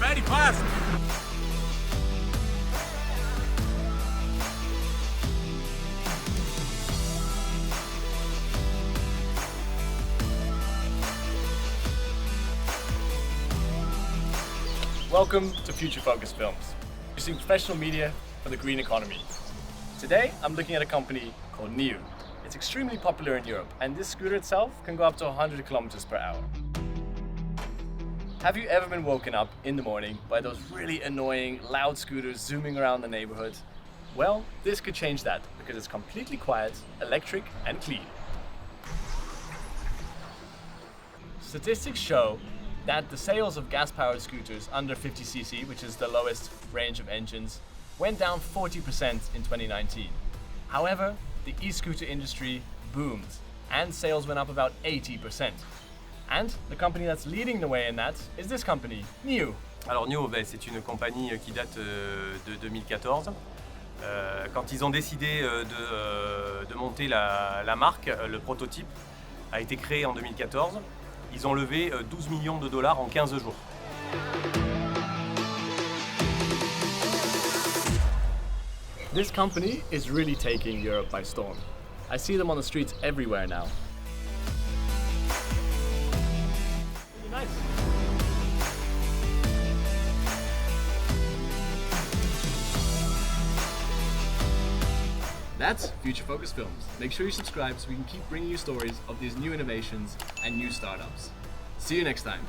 very fast. Welcome to Future Focus Films, producing professional media for the green economy. Today, I'm looking at a company called NIU. It's extremely popular in Europe, and this scooter itself can go up to 100 kilometers per hour. Have you ever been woken up in the morning by those really annoying, loud scooters zooming around the neighborhood? Well, this could change that because it's completely quiet, electric, and clean. Statistics show that the sales of gas-powered scooters under 50cc, which is the lowest range of engines, went down 40% in 2019. However, the e-scooter industry boomed and sales went up about 80%. And the company that's leading the way in that is this company, NIU. Alors NIU, c'est une compagnie qui date de 2014. Quand ils ont décidé de monter la marque, le prototype a été créé en 2014. Ils ont levé 12 millions de dollars en 15 jours. This company is really taking Europe by storm. I see them on the streets everywhere now. Really nice. That's Future Focus Films. Make sure you subscribe so we can keep bringing you stories of these new innovations and new startups. See you next time.